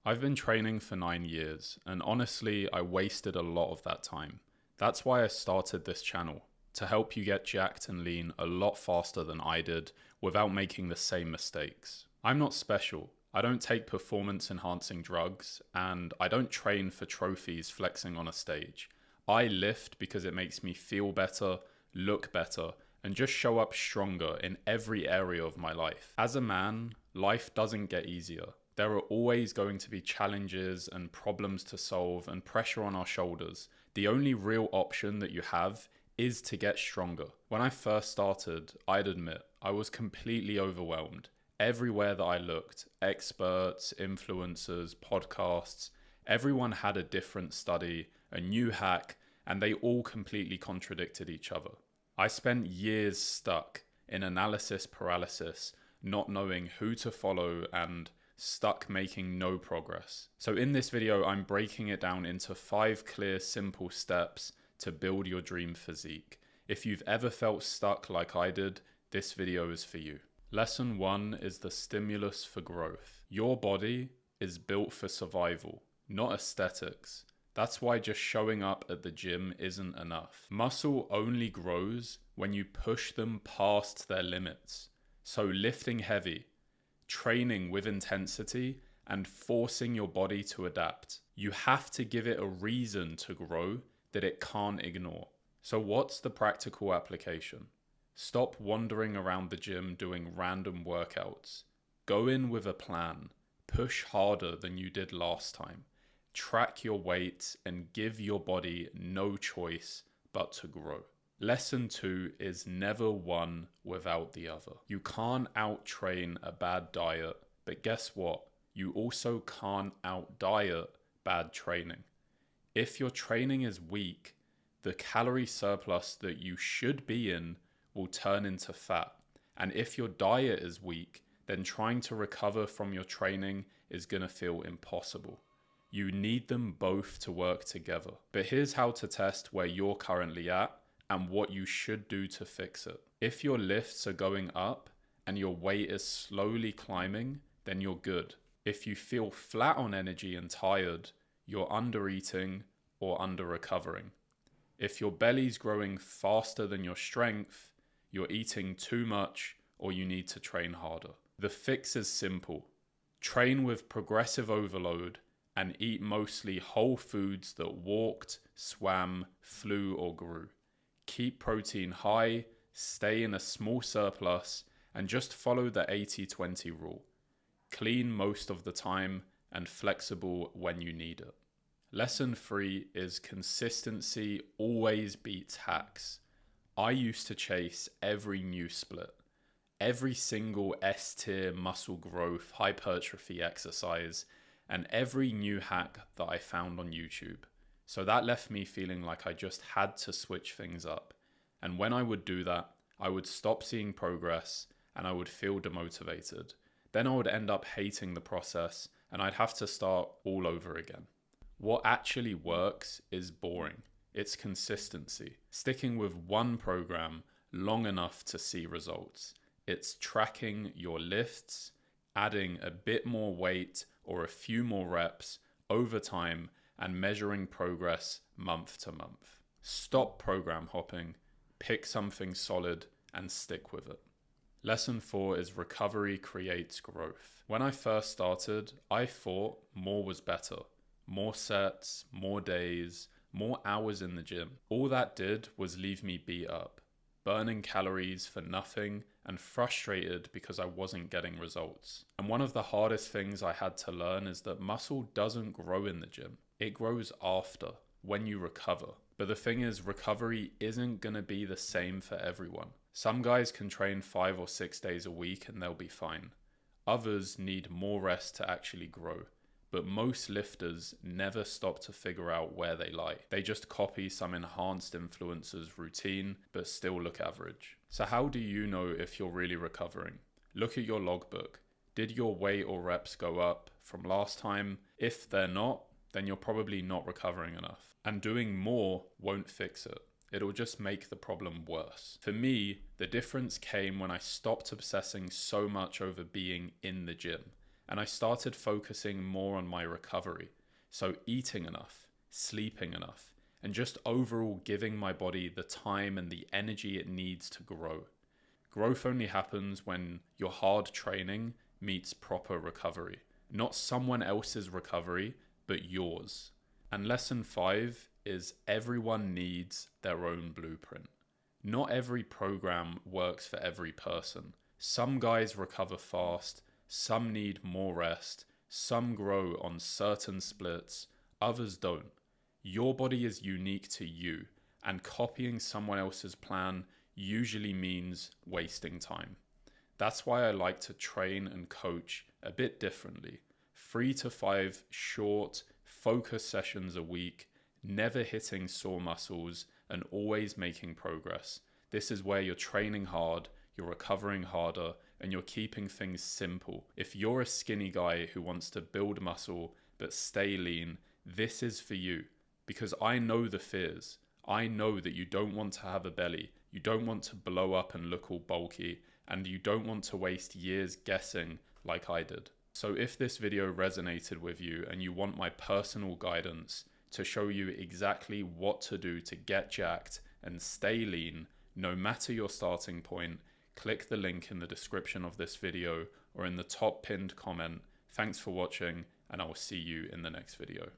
I've been training for 9 years, and honestly, I wasted a lot of that time. That's why I started this channel, to help you get jacked and lean a lot faster than I did without making the same mistakes. I'm not special. I don't take performance enhancing drugs, and I don't train for trophies flexing on a stage. I lift because it makes me feel better, look better, and just show up stronger in every area of my life. As a man, life doesn't get easier. There are always going to be challenges and problems to solve and pressure on our shoulders. The only real option that you have is to get stronger. When I first started, I'd admit, I was completely overwhelmed. Everywhere that I looked, experts, influencers, podcasts, everyone had a different study, a new hack, and they all completely contradicted each other. I spent years stuck in analysis paralysis, not knowing who to follow and stuck making no progress. So in this video, I'm breaking it down into 5 clear, simple steps to build your dream physique. If you've ever felt stuck like I did, this video is for you. Lesson 1 is the stimulus for growth. Your body is built for survival, not aesthetics. That's why just showing up at the gym isn't enough. Muscle only grows when you push them past their limits. So lifting heavy, training with intensity, and forcing your body to adapt. You have to give it a reason to grow that it can't ignore. So what's the practical application? Stop wandering around the gym doing random workouts. Go in with a plan. Push harder than you did last time. Track your weight and give your body no choice but to grow. Lesson 2 is never one without the other. You can't out-train a bad diet, but guess what? You also can't out-diet bad training. If your training is weak, the calorie surplus that you should be in will turn into fat. And if your diet is weak, then trying to recover from your training is going to feel impossible. You need them both to work together. But here's how to test where you're currently at and what you should do to fix it. If your lifts are going up and your weight is slowly climbing, then you're good. If you feel flat on energy and tired, you're under eating or under recovering. If your belly's growing faster than your strength, you're eating too much or you need to train harder. The fix is simple. Train with progressive overload and eat mostly whole foods that walked, swam, flew, or grew. Keep protein high, stay in a small surplus, and just follow the 80-20 rule. Clean most of the time and flexible when you need it. Lesson 3 is consistency always beats hacks. I used to chase every new split, every single S-tier muscle growth hypertrophy exercise, and every new hack that I found on YouTube. So that left me feeling like I just had to switch things up. And when I would do that, I would stop seeing progress and I would feel demotivated. Then I would end up hating the process and I'd have to start all over again. What actually works is boring. It's consistency. Sticking with one program long enough to see results. It's tracking your lifts, adding a bit more weight or a few more reps over time, and measuring progress month to month. Stop program hopping, pick something solid, and stick with it. Lesson 4 is recovery creates growth. When I first started, I thought more was better. More sets, more days, more hours in the gym. All that did was leave me beat up, burning calories for nothing and frustrated because I wasn't getting results. And one of the hardest things I had to learn is that muscle doesn't grow in the gym. It grows after, when you recover. But the thing is, recovery isn't going to be the same for everyone. Some guys can train 5 or 6 days a week and they'll be fine. Others need more rest to actually grow. But most lifters never stop to figure out where they lie. They just copy some enhanced influencer's routine, but still look average. So how do you know if you're really recovering? Look at your logbook. Did your weight or reps go up from last time? If they're not, then you're probably not recovering enough. And doing more won't fix it. It'll just make the problem worse. For me, the difference came when I stopped obsessing so much over being in the gym and I started focusing more on my recovery. So eating enough, sleeping enough, and just overall giving my body the time and the energy it needs to grow. Growth only happens when your hard training meets proper recovery. Not someone else's recovery, but yours. And lesson 5 is everyone needs their own blueprint. Not every program works for every person. Some guys recover fast, some need more rest, some grow on certain splits, others don't. Your body is unique to you, and copying someone else's plan usually means wasting time. That's why I like to train and coach a bit differently. 3 to 5 short, focused sessions a week, never hitting sore muscles, and always making progress. This is where you're training hard, you're recovering harder, and you're keeping things simple. If you're a skinny guy who wants to build muscle but stay lean, this is for you. Because I know the fears. I know that you don't want to have a belly, you don't want to blow up and look all bulky, and you don't want to waste years guessing like I did. So if this video resonated with you and you want my personal guidance to show you exactly what to do to get jacked and stay lean, no matter your starting point, click the link in the description of this video or in the top pinned comment. Thanks for watching, and I will see you in the next video.